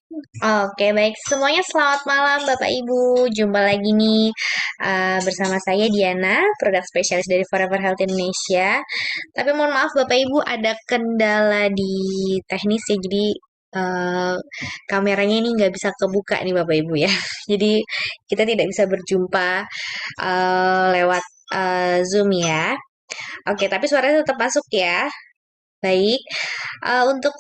Oke, baik. Semuanya selamat malam Bapak Ibu. Jumpa lagi nih bersama saya Diana, produk spesialis dari Forever Health Indonesia. Tapi mohon maaf Bapak Ibu ada kendala di teknis ya. Jadi eh, kameranya ini nggak bisa kebuka nih Bapak Ibu ya. Jadi kita tidak bisa berjumpa lewat Zoom ya. Oke, tapi suaranya tetap masuk ya. Baik. Untuk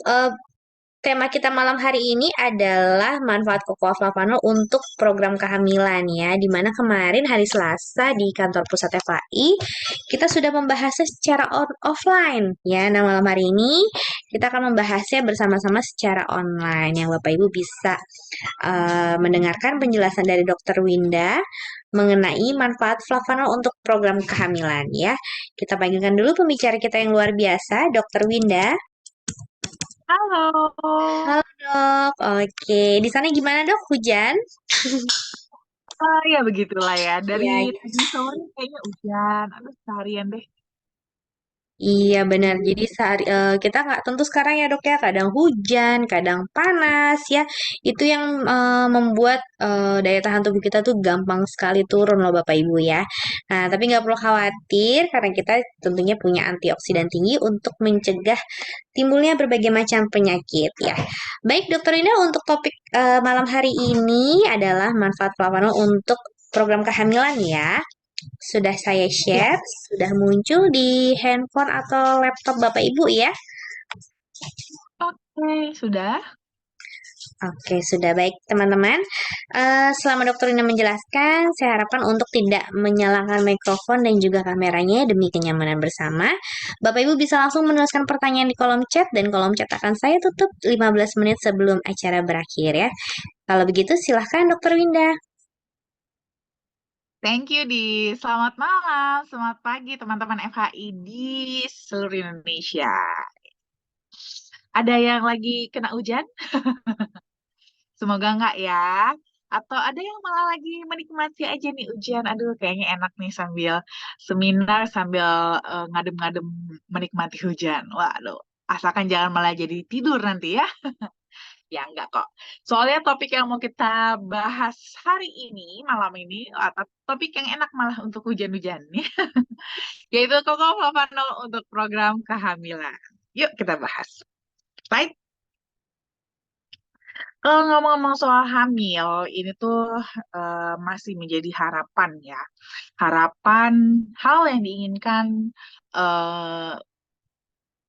tema kita malam hari ini adalah manfaat cocoa flavanol untuk program kehamilan ya, di mana kemarin hari Selasa di kantor pusat FAI kita sudah membahasnya secara offline ya. Nah, malam hari ini kita akan membahasnya bersama-sama secara online yang Bapak Ibu bisa mendengarkan penjelasan dari Dokter Winda mengenai manfaat flavanol untuk program kehamilan ya. Kita panggilkan dulu pembicara kita yang luar biasa, Dokter Winda. Halo. Halo dok, oke. Di sana gimana dok? Hujan? Ya begitulah ya. Dari Iya, tadi sore kayaknya hujan. Aduh, seharian deh. iya benar. Jadi kita nggak tentu sekarang ya dok ya. Kadang hujan, kadang panas ya. Itu yang membuat daya tahan tubuh kita tuh gampang sekali turun loh Bapak Ibu ya. Nah, tapi nggak perlu khawatir karena kita tentunya punya antioksidan tinggi untuk mencegah timbulnya berbagai macam penyakit ya. Baik dokter Ina, untuk topik malam hari ini adalah manfaat flavanol untuk program kehamilan ya. Sudah saya Ya, share, sudah muncul di handphone atau laptop Bapak Ibu ya. oke, sudah. Oke, sudah baik teman-teman. Selama dokter Ina menjelaskan, saya harapkan untuk tidak menyalakan mikrofon dan juga kameranya demi kenyamanan bersama. Bapak Ibu bisa langsung menuliskan pertanyaan di kolom chat dan kolom chat akan saya tutup 15 menit sebelum acara berakhir ya. Kalau begitu silahkan dokter Winda. Thank you, Di. Selamat malam, selamat pagi teman-teman FHI di seluruh Indonesia. Ada yang lagi kena hujan? Semoga enggak ya. Atau ada yang malah lagi menikmati aja nih hujan. Aduh, kayaknya enak nih sambil seminar, sambil ngadem-ngadem menikmati hujan. Waduh, asalkan jangan malah jadi tidur nanti ya. Ya, enggak kok. Soalnya topik yang mau kita bahas hari ini, malam ini, atau topik yang enak malah untuk hujan-hujan nih, yaitu Coco Flavanol untuk program kehamilan. Yuk kita bahas. Baik, kalau ngomong-ngomong soal hamil, ini tuh masih menjadi harapan ya. Harapan hal yang diinginkan eh,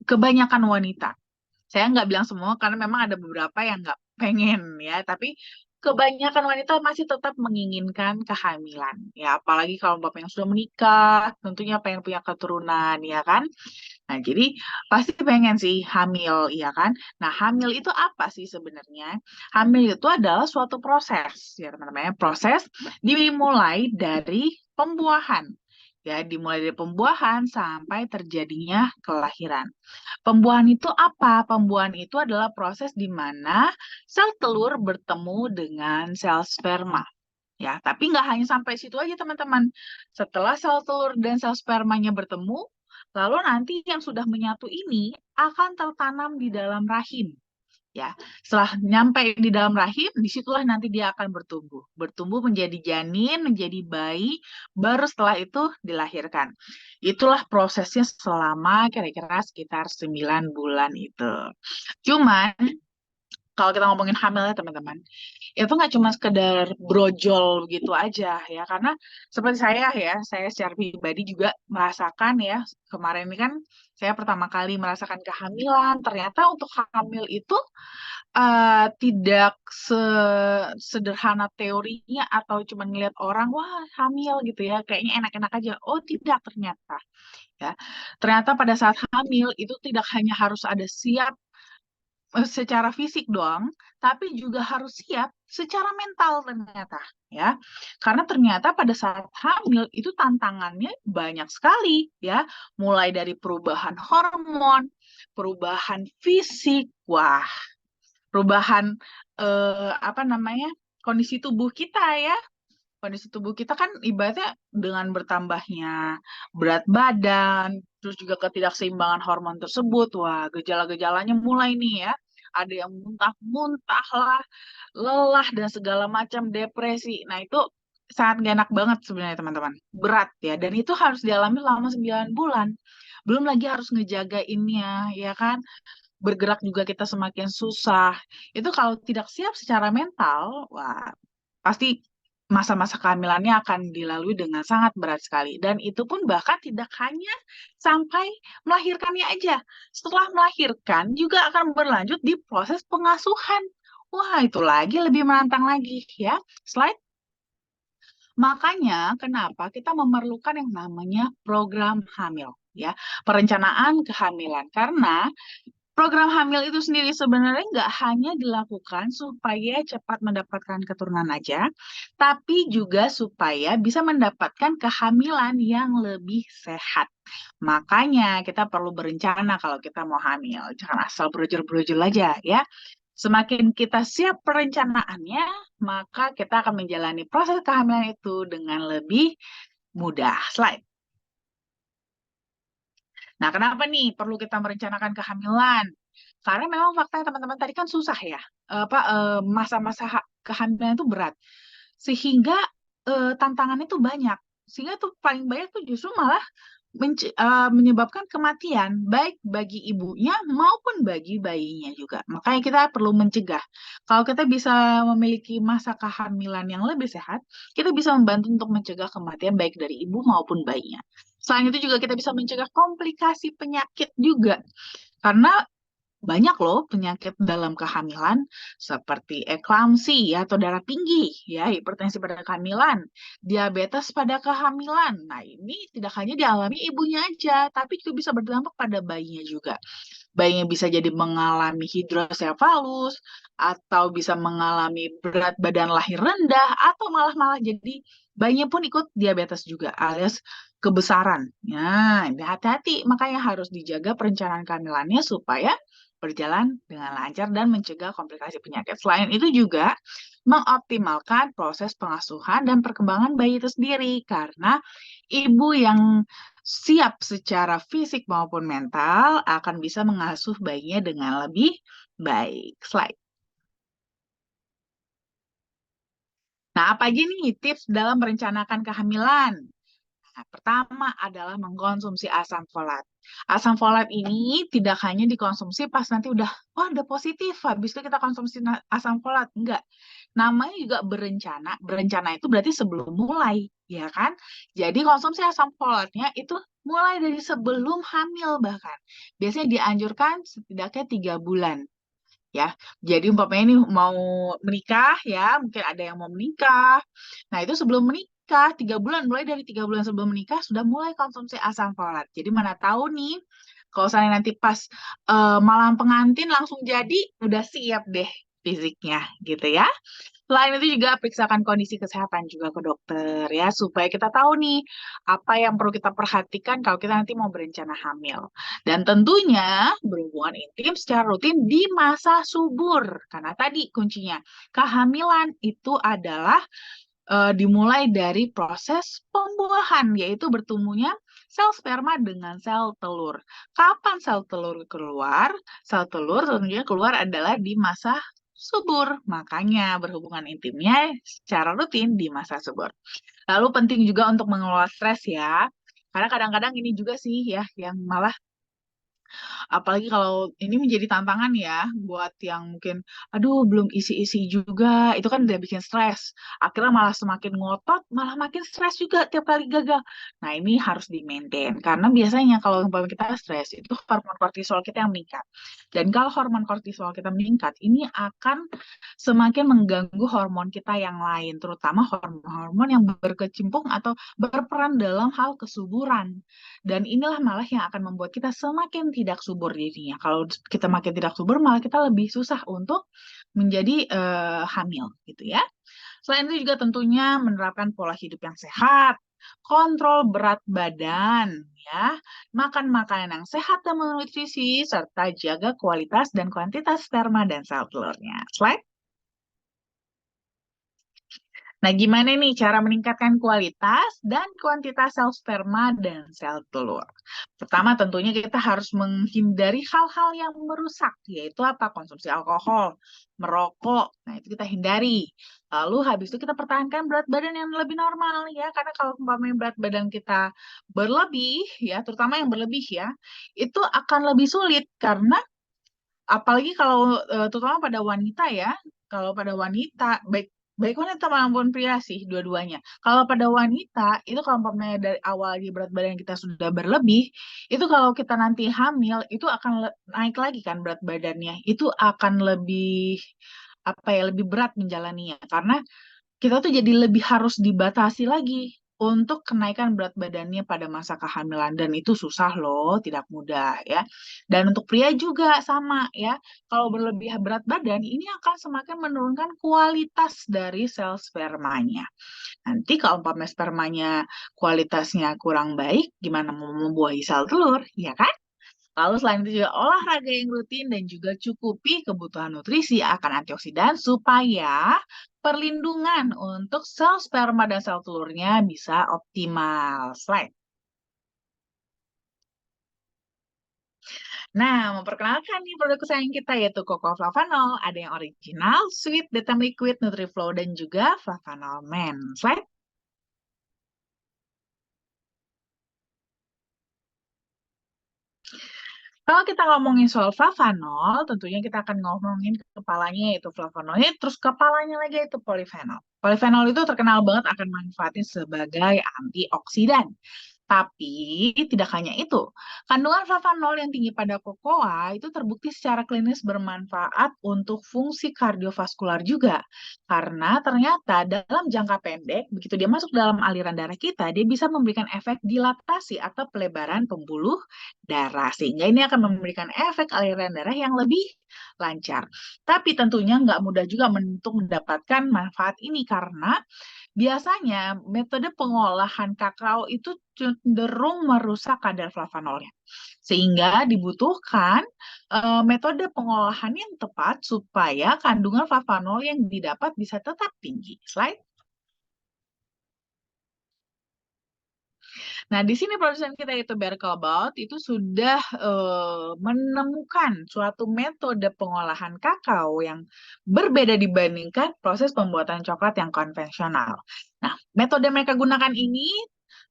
kebanyakan wanita. Saya nggak bilang semua karena memang ada beberapa yang nggak pengen ya, tapi kebanyakan wanita masih tetap menginginkan kehamilan ya, apalagi kalau bapak yang sudah menikah, tentunya pengen punya keturunan ya kan. Nah, jadi pasti pengen sih hamil ya kan. Nah, hamil itu apa sih sebenarnya? Hamil itu adalah suatu proses ya teman-teman ya. Proses dimulai dari pembuahan. Ya, dimulai dari pembuahan sampai terjadinya kelahiran. Pembuahan itu apa? Pembuahan itu adalah proses di mana sel telur bertemu dengan sel sperma. Ya, tapi nggak hanya sampai situ aja teman-teman. Setelah sel telur dan sel spermanya bertemu, lalu nanti yang sudah menyatu ini akan tertanam di dalam rahim. Ya, setelah nyampe di dalam rahim, disitulah nanti dia akan bertumbuh. Bertumbuh menjadi janin, menjadi bayi, baru setelah itu dilahirkan. Itulah prosesnya selama kira-kira sekitar 9 bulan itu. Cuman, kalau kita ngomongin hamil ya teman-teman, itu nggak cuma sekedar brojol begitu aja ya, karena seperti saya secara pribadi juga merasakan ya, kemarin ini kan saya pertama kali merasakan kehamilan. Ternyata untuk hamil itu tidak sederhana teorinya atau cuma ngeliat orang wah hamil gitu ya kayaknya enak-enak aja. Oh tidak, ternyata ya, ternyata pada saat hamil itu tidak hanya harus ada siap secara fisik doang, tapi juga harus siap secara mental ternyata ya. Karena ternyata pada saat hamil itu tantangannya banyak sekali ya, mulai dari perubahan hormon, perubahan fisik, wah, perubahan apa namanya, kondisi tubuh kita ya. Kondisi tubuh kita kan ibaratnya dengan bertambahnya berat badan, terus juga ketidakseimbangan hormon tersebut, wah gejala-gejalanya mulai nih ya. ada yang muntah-muntah lah, lelah dan segala macam depresi. Nah, itu sangat gak enak banget sebenarnya teman-teman. Berat ya, dan itu harus dialami selama 9 bulan. Belum lagi harus ngejagainnya, ya kan? Bergerak juga kita semakin susah. Itu kalau tidak siap secara mental, wah, pasti masa-masa kehamilannya akan dilalui dengan sangat berat sekali. Dan itu pun bahkan tidak hanya sampai melahirkannya aja. Setelah melahirkan juga akan berlanjut di proses pengasuhan. Wah, itu lagi lebih menantang lagi ya. Slide. Makanya kenapa kita memerlukan yang namanya program hamil ya, perencanaan kehamilan. Karena program hamil itu sendiri sebenarnya nggak hanya dilakukan supaya cepat mendapatkan keturunan aja, tapi juga supaya bisa mendapatkan kehamilan yang lebih sehat. Makanya kita perlu berencana kalau kita mau hamil. Jangan asal brojol-brojol aja ya. Semakin kita siap perencanaannya, maka kita akan menjalani proses kehamilan itu dengan lebih mudah. Slide. Nah, kenapa nih perlu kita merencanakan kehamilan? Karena memang faktanya teman-teman tadi kan susah ya, masa-masa kehamilan itu berat, sehingga tantangannya itu banyak, sehingga tuh paling banyak tuh justru malah menyebabkan kematian, baik bagi ibunya maupun bagi bayinya juga. Makanya kita perlu mencegah. Kalau kita bisa memiliki masa kehamilan yang lebih sehat, kita bisa membantu untuk mencegah kematian baik dari ibu maupun bayinya. Selain itu juga kita bisa mencegah komplikasi penyakit juga. Karena banyak loh penyakit dalam kehamilan seperti eklamsi atau darah tinggi, ya, hipertensi pada kehamilan, diabetes pada kehamilan. Nah, ini tidak hanya dialami ibunya aja, tapi juga bisa berdampak pada bayinya juga. Bayinya bisa jadi mengalami hidrosefalus atau bisa mengalami berat badan lahir rendah atau malah jadi bayinya pun ikut diabetes juga alias kebesaran. Nah, hati-hati makanya harus dijaga perencanaan kehamilannya supaya berjalan dengan lancar dan mencegah komplikasi penyakit. Selain itu juga mengoptimalkan proses pengasuhan dan perkembangan bayi itu sendiri karena ibu yang siap secara fisik maupun mental akan bisa mengasuh bayinya dengan lebih baik. Slide. Nah, apa aja nih tips dalam merencanakan kehamilan? Nah, pertama adalah mengkonsumsi asam folat. Asam folat ini tidak hanya dikonsumsi pas nanti udah positif, habis itu kita konsumsi asam folat. Enggak. Namanya juga berencana. Berencana itu berarti sebelum mulai, ya kan? Jadi konsumsi asam folatnya itu mulai dari sebelum hamil bahkan. Biasanya dianjurkan setidaknya 3 bulan. Ya, jadi umpamanya ini mau menikah ya, mungkin ada yang mau menikah. Nah, itu sebelum menikah, 3 bulan, mulai dari 3 bulan sebelum menikah sudah mulai konsumsi asam folat. Jadi mana tahu nih, kalau saya nanti pas malam pengantin langsung jadi, udah siap deh fisiknya gitu ya. Selain itu juga periksakan kondisi kesehatan juga ke dokter ya, supaya kita tahu nih apa yang perlu kita perhatikan kalau kita nanti mau berencana hamil. Dan tentunya berhubungan intim secara rutin di masa subur. Karena tadi kuncinya, kehamilan itu adalah dimulai dari proses pembuahan, yaitu bertemunya sel sperma dengan sel telur. Kapan sel telur keluar? Sel telur tentunya keluar adalah di masa subur. Makanya berhubungan intimnya secara rutin di masa subur. Lalu penting juga untuk mengelola stres ya. Karena kadang-kadang ini juga sih ya yang malah apalagi kalau ini menjadi tantangan ya buat yang mungkin, aduh belum isi-isi juga, itu kan udah bikin stres. Akhirnya malah semakin ngotot, malah makin stres juga tiap kali gagal. Nah ini harus di-maintain, karena biasanya kalau umpamanya kita stres, itu hormon kortisol kita yang meningkat. Dan kalau hormon kortisol kita meningkat, ini akan semakin mengganggu hormon kita yang lain, terutama hormon-hormon yang berkecimpung atau berperan dalam hal kesuburan. Dan inilah malah yang akan membuat kita semakin tidak subur dirinya. Kalau kita makin tidak subur, malah kita lebih susah untuk menjadi hamil, gitu ya. Selain itu juga tentunya menerapkan pola hidup yang sehat, kontrol berat badan, ya, makan makanan yang sehat dan bernutrisi, serta jaga kualitas dan kuantitas sperma dan sel telurnya. Slide. Nah, gimana nih cara meningkatkan kualitas dan kuantitas sel sperma dan sel telur? Pertama, tentunya kita harus menghindari hal-hal yang merusak, yaitu apa? Konsumsi alkohol, merokok. Nah, itu kita hindari. Lalu habis itu kita pertahankan berat badan yang lebih normal ya, karena kalau umpamanya berat badan kita berlebih ya, terutama yang berlebih ya, itu akan lebih sulit karena apalagi kalau terutama pada wanita ya, kalau pada wanita baik baik wanita maupun pria sih dua-duanya. Kalau pada wanita itu kalau umpamanya dari awal di berat badan kita sudah berlebih, itu kalau kita nanti hamil itu akan naik lagi kan berat badannya. Itu akan lebih apa ya, lebih berat menjalaninya karena kita tuh jadi lebih harus dibatasi lagi untuk kenaikan berat badannya pada masa kehamilan dan itu susah loh, tidak mudah ya. Dan untuk pria juga sama ya. Kalau berlebih berat badan ini akan semakin menurunkan kualitas dari sel spermanya. Nanti kalau umpamanya spermanya kualitasnya kurang baik, gimana mau membuahi sel telur, ya kan? Lalu selain itu juga olahraga yang rutin dan juga cukupi kebutuhan nutrisi akan antioksidan supaya perlindungan untuk sel sperma dan sel telurnya bisa optimal. Slide. Nah, memperkenalkan nih produk kesayangan kita yaitu Coco Flavanol. Ada yang original, sweet, Detam Liquid, NutriFlow, dan juga Flavanol Men. Slide. Kalau kita ngomongin soal flavanol, tentunya kita akan ngomongin kepalanya yaitu flavonoid, terus kepalanya lagi yaitu polifenol. Polifenol itu terkenal banget akan manfaatnya sebagai antioksidan. Tapi tidak hanya itu, kandungan flavanol yang tinggi pada kokoa itu terbukti secara klinis bermanfaat untuk fungsi kardiovaskular juga. Karena ternyata dalam jangka pendek, begitu dia masuk dalam aliran darah kita, dia bisa memberikan efek dilatasi atau pelebaran pembuluh darah. Sehingga ini akan memberikan efek aliran darah yang lebih lancar. Tapi tentunya nggak mudah juga untuk mendapatkan manfaat ini karena biasanya metode pengolahan kakao itu cenderung merusak kadar flavanolnya. Sehingga dibutuhkan metode pengolahan yang tepat supaya kandungan flavanol yang didapat bisa tetap tinggi. Slide. Nah, di sini produsen kita itu Berkelbaut itu sudah menemukan suatu metode pengolahan kakao yang berbeda dibandingkan proses pembuatan coklat yang konvensional. Nah, metode mereka gunakan ini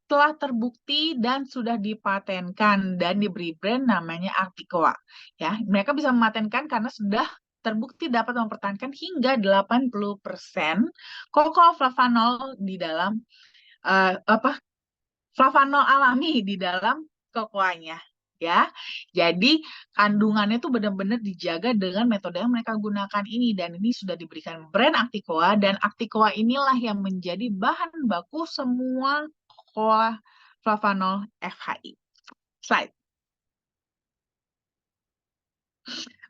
telah terbukti dan sudah dipatenkan dan diberi brand namanya Articoa. Ya, mereka bisa mematenkan karena sudah terbukti dapat mempertahankan hingga 80% cocoa flavanol di dalam apa flavanol alami di dalam kokoanya ya. Jadi kandungannya itu benar-benar dijaga dengan metode yang mereka gunakan ini dan ini sudah diberikan brand Acticoa dan Acticoa inilah yang menjadi bahan baku semua kokoa flavanol FHI. Slide.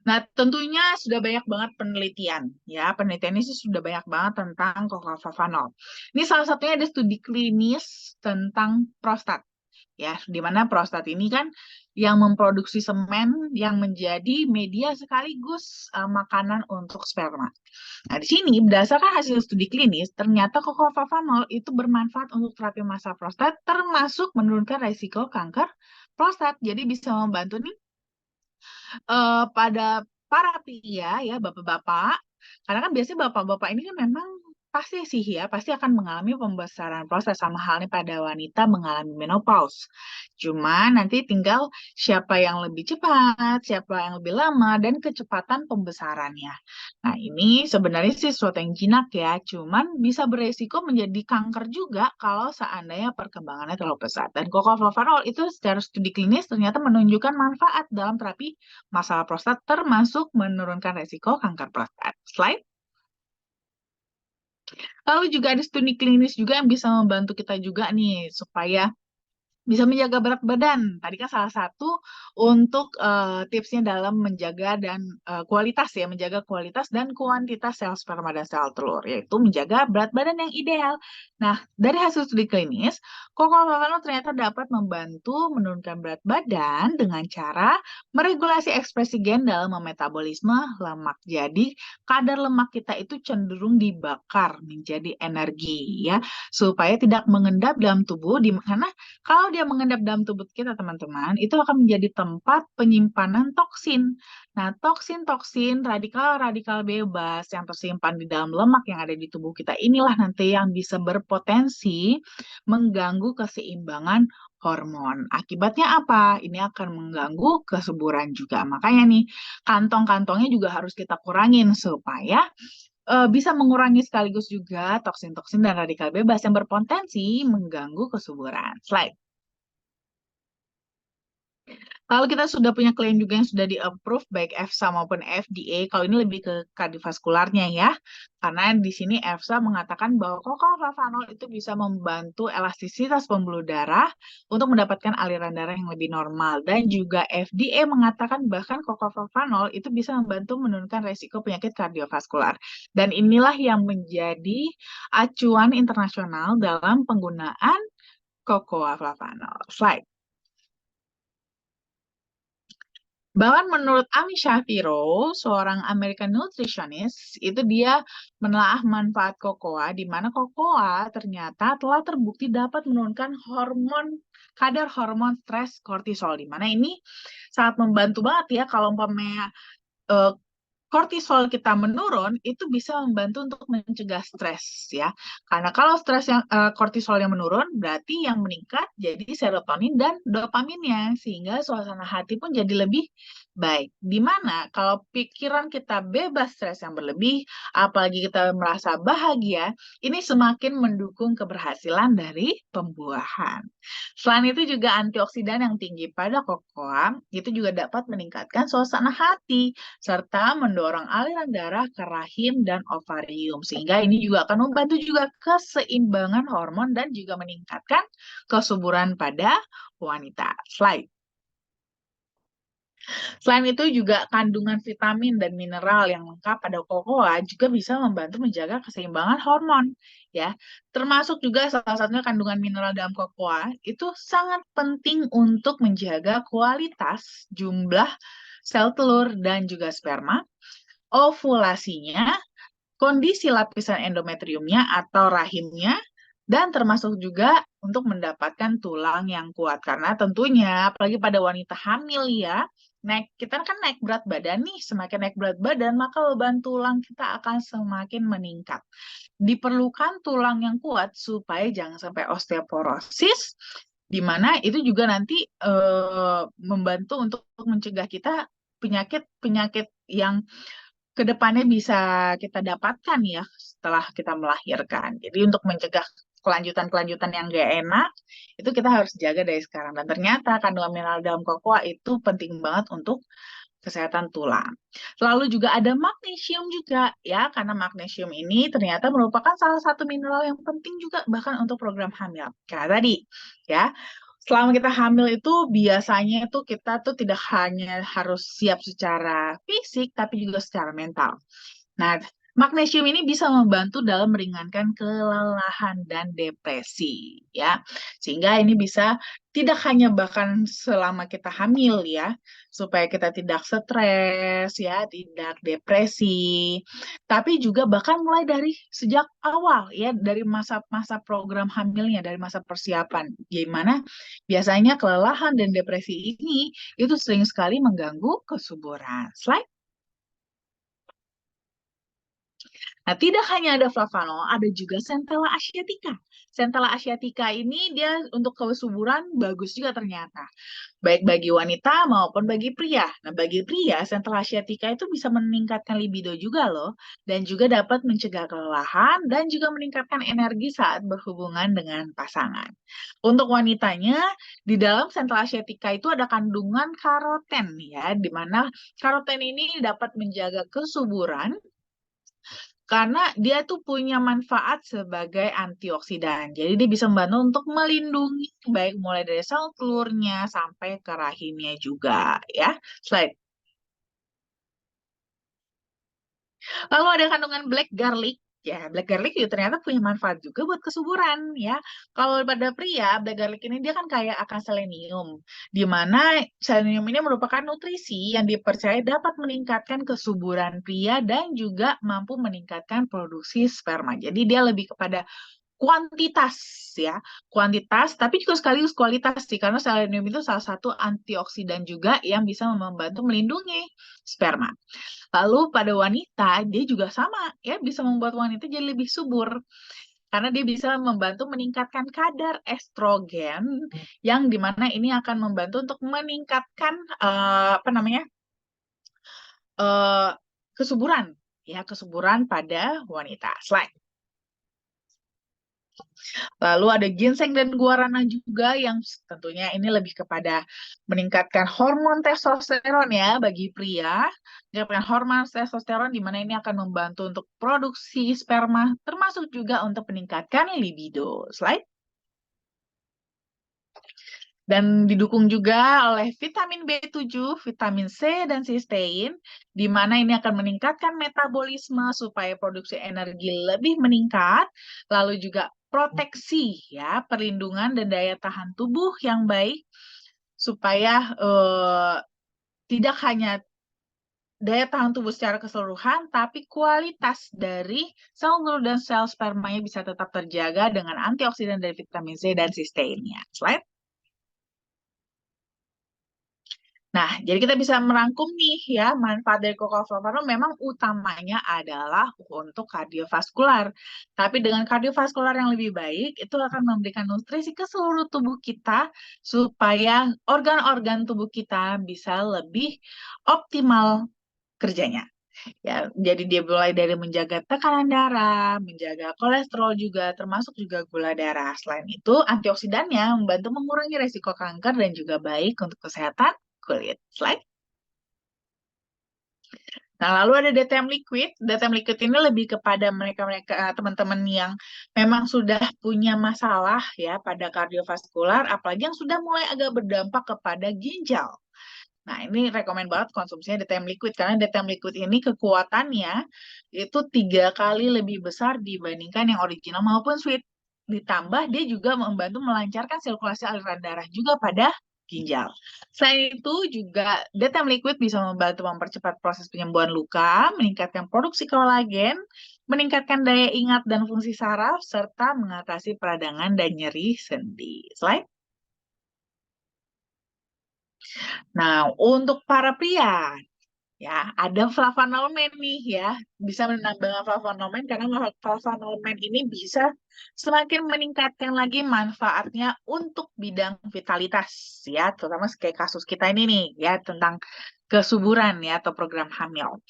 Nah, tentunya sudah banyak banget penelitian ya. Penelitian ini sih sudah banyak banget tentang cocoa flavanol. Ini salah satunya ada studi klinis tentang prostat ya, di mana prostat ini kan yang memproduksi semen yang menjadi media sekaligus makanan untuk sperma. Nah, di sini berdasarkan hasil studi klinis, ternyata kokofavanol itu bermanfaat untuk terapi masalah prostat, termasuk menurunkan risiko kanker prostat. Jadi bisa membantu nih pada para pria ya, bapak-bapak, karena kan biasanya bapak-bapak ini kan memang pasti sih ya, pasti akan mengalami pembesaran prostat sama halnya pada wanita mengalami menopause. Cuma nanti tinggal siapa yang lebih cepat, siapa yang lebih lama, dan kecepatan pembesarannya. Nah, ini sebenarnya sih sesuatu yang jinak ya, cuman bisa beresiko menjadi kanker juga kalau seandainya perkembangannya terlalu pesat. Dan Flavanol itu secara studi klinis ternyata menunjukkan manfaat dalam terapi masalah prostat termasuk menurunkan resiko kanker prostat. Slide. Lalu juga ada studi klinis juga yang bisa membantu kita juga nih supaya Bisa menjaga berat badan. Tadi kan salah satu untuk tipsnya dalam menjaga dan kualitas ya, menjaga kualitas dan kuantitas sel sperma dan sel telur, yaitu menjaga berat badan yang ideal. Nah, dari hasil studi klinis, kokoa ternyata dapat membantu menurunkan berat badan dengan cara meregulasi ekspresi gen dalam memetabolisme lemak. Jadi, kadar lemak kita itu cenderung dibakar menjadi energi ya, supaya tidak mengendap dalam tubuh di mana kalau dia mengendap dalam tubuh kita, teman-teman, itu akan menjadi tempat penyimpanan toksin. Nah, toksin-toksin, radikal-radikal bebas yang tersimpan di dalam lemak yang ada di tubuh kita inilah nanti yang bisa berpotensi mengganggu keseimbangan hormon. Akibatnya apa? Ini akan mengganggu kesuburan juga. Makanya nih, kantong-kantongnya juga harus kita kurangin supaya bisa mengurangi sekaligus juga toksin-toksin dan radikal bebas yang berpotensi mengganggu kesuburan. Slide. Kalau kita sudah punya klaim juga yang sudah di-approve baik EFSA maupun FDA, kalau ini lebih ke kardiovaskularnya ya. Karena di sini EFSA mengatakan bahwa kokofavanol itu bisa membantu elastisitas pembuluh darah untuk mendapatkan aliran darah yang lebih normal. Dan juga FDA mengatakan bahkan kokofavanol itu bisa membantu menurunkan resiko penyakit kardiovaskular. Dan inilah yang menjadi acuan internasional dalam penggunaan cocoa flavanol. Slide. Bahkan menurut Ami Shapiro, seorang American nutritionist, itu dia menelaah manfaat kokoa, di mana kokoa ternyata telah terbukti dapat menurunkan kadar hormon stres kortisol, di mana ini sangat membantu banget ya kalau umpamanya eh, kortisol kita menurun, itu bisa membantu untuk mencegah stres ya. Karena kalau kortisol yang menurun, berarti yang meningkat jadi serotonin dan dopaminnya, sehingga suasana hati pun jadi lebih baik. Dimana kalau pikiran kita bebas stres yang berlebih, apalagi kita merasa bahagia, ini semakin mendukung keberhasilan dari pembuahan. Selain itu juga antioksidan yang tinggi pada kokoa itu juga dapat meningkatkan suasana hati serta mendorong aliran darah ke rahim dan ovarium sehingga ini juga akan membantu juga keseimbangan hormon dan juga meningkatkan kesuburan pada wanita. Slide. Selain itu juga kandungan vitamin dan mineral yang lengkap pada kokoa juga bisa membantu menjaga keseimbangan hormon ya. Termasuk juga salah satunya kandungan mineral dalam kokoa itu sangat penting untuk menjaga kualitas jumlah sel telur dan juga sperma, ovulasinya, kondisi lapisan endometriumnya atau rahimnya, dan termasuk juga untuk mendapatkan tulang yang kuat. Karena tentunya, apalagi pada wanita hamil ya, kita kan naik berat badan nih, semakin naik berat badan, maka beban tulang kita akan semakin meningkat. Diperlukan tulang yang kuat supaya jangan sampai osteoporosis, di mana itu juga nanti membantu untuk mencegah kita penyakit-penyakit yang kedepannya bisa kita dapatkan ya setelah kita melahirkan. Jadi untuk mencegah kelanjutan-kelanjutan yang gak enak, itu kita harus jaga dari sekarang. Dan ternyata kandungan mineral dalam kokoa itu penting banget untuk kesehatan tulang. Lalu juga ada magnesium juga ya, karena magnesium ini ternyata merupakan salah satu mineral yang penting juga bahkan untuk program hamil. Karena tadi ya, selama kita hamil itu biasanya itu kita tuh tidak hanya harus siap secara fisik tapi juga secara mental. Nah, magnesium ini bisa membantu dalam meringankan kelelahan dan depresi, ya. Sehingga ini bisa tidak hanya bahkan selama kita hamil, ya, supaya kita tidak stres, ya, tidak depresi, tapi juga bahkan mulai dari sejak awal, ya, dari masa-masa program hamilnya, dari masa persiapan, gimana biasanya kelelahan dan depresi ini itu sering sekali mengganggu kesuburan. Slide. Nah, tidak hanya ada flavanol, ada juga Centella asiatica. Centella asiatica ini dia untuk kesuburan bagus juga ternyata. Baik bagi wanita maupun bagi pria. Nah, bagi pria, Centella asiatica itu bisa meningkatkan libido juga loh. Dan juga dapat mencegah kelelahan dan juga meningkatkan energi saat berhubungan dengan pasangan. Untuk wanitanya, di dalam Centella asiatica itu ada kandungan karoten ya, di mana karoten ini dapat menjaga kesuburan karena dia tuh punya manfaat sebagai antioksidan. Jadi dia bisa membantu untuk melindungi baik mulai dari sel telurnya sampai ke rahimnya juga ya. Slide. Lalu ada kandungan black garlic. Ya, black garlic juga ternyata punya manfaat juga buat kesuburan ya. Kalau pada pria, black garlic ini dia kan kaya akan selenium, di mana selenium ini merupakan nutrisi yang dipercaya dapat meningkatkan kesuburan pria dan juga mampu meningkatkan produksi sperma. Jadi dia lebih kepada kuantitas ya, kuantitas tapi juga sekaligus kualitas sih karena selenium itu salah satu antioksidan juga yang bisa membantu melindungi sperma. Lalu pada wanita dia juga sama ya bisa membuat wanita jadi lebih subur karena dia bisa membantu meningkatkan kadar estrogen yang dimana ini akan membantu untuk meningkatkan apa namanya eh, kesuburan ya kesuburan pada wanita. Slide. Lalu ada ginseng dan guarana juga yang tentunya ini lebih kepada meningkatkan hormon testosteron ya bagi pria. Meningkatkan hormon testosteron di mana ini akan membantu untuk produksi sperma termasuk juga untuk meningkatkan libido. Slide. Dan didukung juga oleh vitamin B7, vitamin C, dan sistein, di mana ini akan meningkatkan metabolisme supaya produksi energi lebih meningkat, lalu juga proteksi, ya, perlindungan dan daya tahan tubuh yang baik, supaya tidak hanya daya tahan tubuh secara keseluruhan, tapi kualitas dari sel telur dan sel spermanya bisa tetap terjaga dengan antioksidan dari vitamin C dan sisteinnya. Slide. Nah, jadi kita bisa merangkum nih ya, manfaat dari cocoa flavanol memang utamanya adalah untuk kardiovaskular. Tapi dengan kardiovaskular yang lebih baik, itu akan memberikan nutrisi ke seluruh tubuh kita supaya organ-organ tubuh kita bisa lebih optimal kerjanya. Ya, jadi dia mulai dari menjaga tekanan darah, menjaga kolesterol juga, termasuk juga gula darah. Selain itu, antioksidannya membantu mengurangi resiko kanker dan juga baik untuk kesehatan kulit. Slide. Nah, lalu ada DTM liquid. DTM liquid ini lebih kepada mereka-mereka teman-teman yang memang sudah punya masalah ya pada kardiovaskular, apalagi yang sudah mulai agak berdampak kepada ginjal. Nah, ini rekomen banget konsumsinya DTM liquid karena DTM liquid ini kekuatannya itu 3 kali lebih besar dibandingkan yang original maupun sweet. Ditambah dia juga membantu melancarkan sirkulasi aliran darah juga pada ginjal. Selain itu juga DTM liquid bisa membantu mempercepat proses penyembuhan luka, meningkatkan produksi kolagen, meningkatkan daya ingat dan fungsi saraf, serta mengatasi peradangan dan nyeri sendi. Slide. Nah, untuk para pria, ya, ada flavonomen nih ya, bisa menambah flavonomen karena flavonomen ini bisa semakin meningkatkan lagi manfaatnya untuk bidang vitalitas ya, terutama kayak kasus kita ini nih ya tentang kesuburan ya atau program hamil.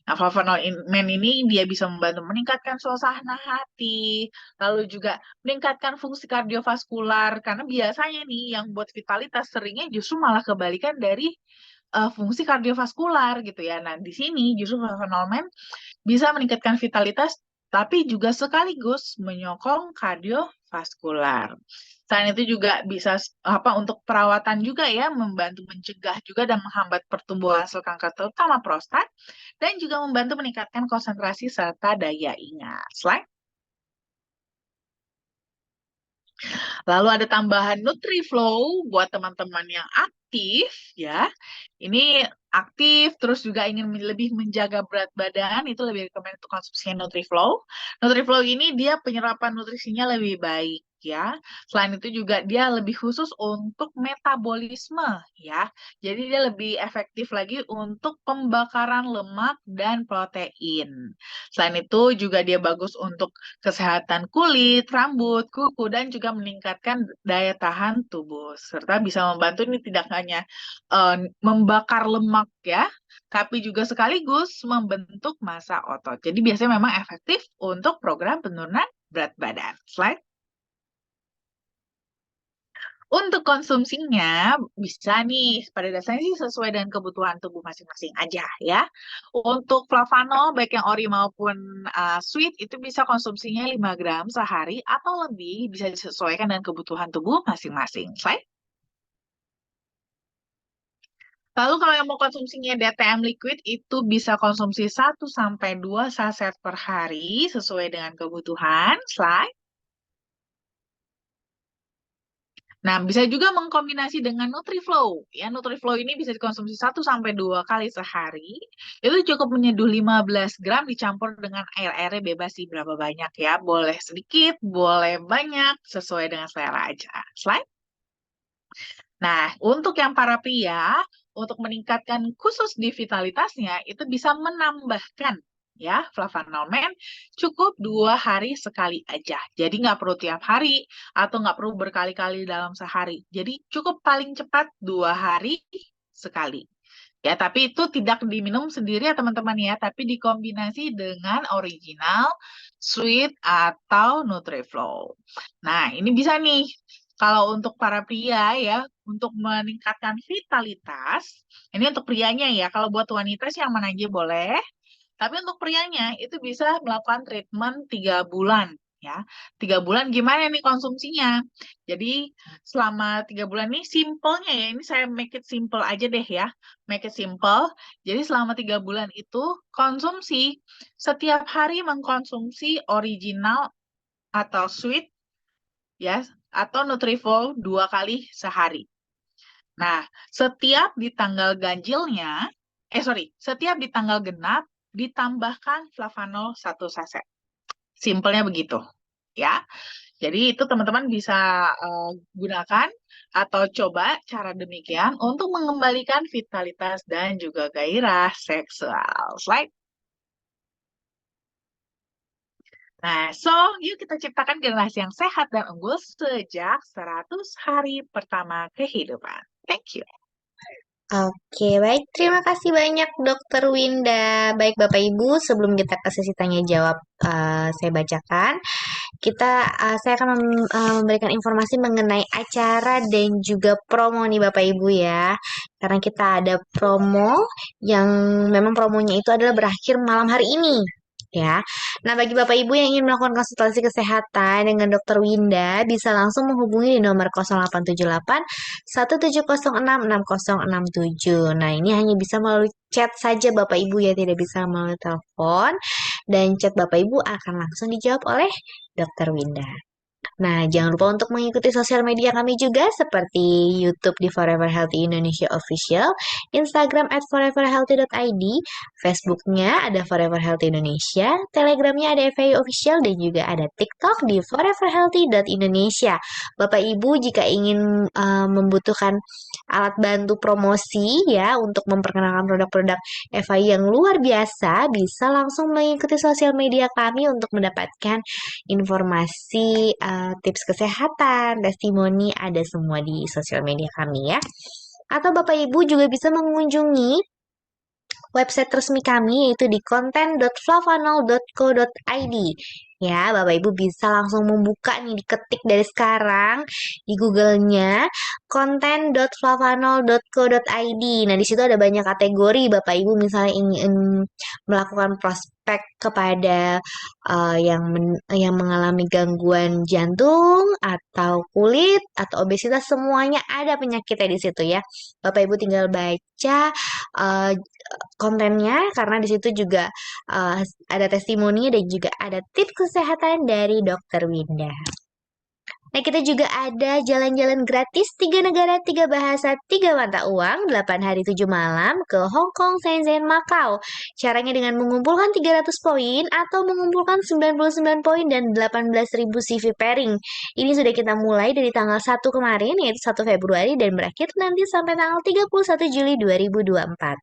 Nah, flavonomen ini dia bisa membantu meningkatkan suasana hati, lalu juga meningkatkan fungsi kardiovaskular karena biasanya nih yang buat vitalitas seringnya justru malah kebalikan dari fungsi kardiovaskular gitu ya. Nah, di sini justru flavonomen bisa meningkatkan vitalitas, tapi juga sekaligus menyokong kardiovaskular. Selain itu juga bisa apa untuk perawatan juga ya, membantu mencegah juga dan menghambat pertumbuhan sel kanker terutama prostat dan juga membantu meningkatkan konsentrasi serta daya ingat. Slide. Lalu ada tambahan NutriFlow buat teman-teman yang aktif ya. Ini aktif terus juga ingin lebih menjaga berat badan itu lebih rekomend untuk konsumsi NutriFlow. NutriFlow ini dia penyerapan nutrisinya lebih baik ya. Selain itu juga dia lebih khusus untuk metabolisme ya. Jadi dia lebih efektif lagi untuk pembakaran lemak dan protein. Selain itu juga dia bagus untuk kesehatan kulit, rambut, kuku, dan juga meningkatkan daya tahan tubuh. Serta bisa membantu ini tidak hanya membakar lemak ya, tapi juga sekaligus membentuk massa otot. Jadi biasanya memang efektif untuk program penurunan berat badan. Slide. Untuk konsumsinya bisa nih pada dasarnya sih sesuai dengan kebutuhan tubuh masing-masing aja ya. Untuk flavanol baik yang ori maupun sweet itu bisa konsumsinya 5 gram sehari atau lebih bisa disesuaikan dengan kebutuhan tubuh masing-masing. Lalu kalau yang mau konsumsinya DTM liquid itu bisa konsumsi 1 sampai 2 saset per hari sesuai dengan kebutuhan. Slide. Nah, bisa juga mengkombinasi dengan NutriFlow. Ya, NutriFlow ini bisa dikonsumsi 1 sampai 2 kali sehari. Itu cukup menyeduh 15 gram dicampur dengan air-airnya bebas sih berapa banyak ya. Boleh sedikit, boleh banyak, sesuai dengan selera aja. Slide. Nah, untuk yang para pria, untuk meningkatkan khusus di vitalitasnya, itu bisa menambahkan ya flavanomen cukup 2 hari sekali aja. Jadi nggak perlu tiap hari atau nggak perlu berkali-kali dalam sehari. Jadi cukup paling cepat 2 hari sekali. Ya, tapi itu tidak diminum sendiri ya teman-teman ya, tapi dikombinasi dengan original, sweet, atau Nutriflow. Nah, ini bisa nih, kalau untuk para pria ya, untuk meningkatkan vitalitas, ini untuk prianya ya, kalau buat wanita sih yang mana aja boleh, tapi untuk prianya itu bisa melakukan treatment 3 bulan ya. 3 bulan gimana nih konsumsinya? Jadi selama 3 bulan ini simpelnya ya, ini saya make it simple aja deh ya. Make it simple. Jadi selama 3 bulan itu konsumsi setiap hari mengkonsumsi original atau sweet ya atau Nutrifol 2 kali sehari. Nah, setiap di tanggal ganjilnya, setiap di tanggal genap ditambahkan flavanol 1 saset. Simpelnya begitu, ya. Jadi itu teman-teman bisa gunakan atau coba cara demikian untuk mengembalikan vitalitas dan juga gairah seksual. Slide. Nah, yuk kita ciptakan generasi yang sehat dan unggul sejak 100 hari pertama kehidupan. Thank you. Oke, baik. Terima kasih banyak Dokter Winda. Baik Bapak Ibu, sebelum kita ke sesi tanya jawab, saya bacakan. Saya akan memberikan informasi mengenai acara dan juga promo nih Bapak Ibu ya. Karena kita ada promo yang memang promonya itu adalah berakhir malam hari ini. Ya, nah bagi Bapak Ibu yang ingin melakukan konsultasi kesehatan dengan Dokter Winda, bisa langsung menghubungi di nomor 0878 170666067. Nah, ini hanya bisa melalui chat saja Bapak Ibu ya, tidak bisa melalui telepon. Dan chat Bapak Ibu akan langsung dijawab oleh Dokter Winda. Nah, jangan lupa untuk mengikuti sosial media kami juga seperti YouTube di Forever Healthy Indonesia Official, Instagram at foreverhealthy.id, Facebooknya ada Forever Healthy Indonesia, Telegramnya ada FAI Official, dan juga ada TikTok di foreverhealthy.indonesia. Bapak Ibu jika ingin membutuhkan alat bantu promosi ya untuk memperkenalkan produk-produk FAI yang luar biasa, bisa langsung mengikuti sosial media kami untuk mendapatkan informasi, tips kesehatan, testimoni, ada semua di sosial media kami ya. Atau Bapak Ibu juga bisa mengunjungi website resmi kami yaitu di content.flavanol.co.id. Ya, Bapak Ibu bisa langsung membuka nih, diketik dari sekarang di Google-nya content.flavanol.co.id. Nah, di situ ada banyak kategori. Bapak Ibu misalnya ingin melakukan prospek kepada yang mengalami gangguan jantung atau kulit atau obesitas, semuanya ada penyakitnya di situ ya. Bapak Ibu tinggal baca uh, kontennya karena di situ juga uh, ada testimoni dan juga ada tips kesehatan dari Dokter Winda. Nah, kita juga ada jalan-jalan gratis 3 negara, 3 bahasa, 3 mata uang, 8 hari 7 malam ke Hong Kong, Shenzhen, Macau. Caranya dengan mengumpulkan 300 poin atau mengumpulkan 99 poin dan 18.000 CV pairing. Ini sudah kita mulai dari tanggal 1 kemarin, yaitu 1 Februari, dan berakhir nanti sampai tanggal 31 Juli 2024.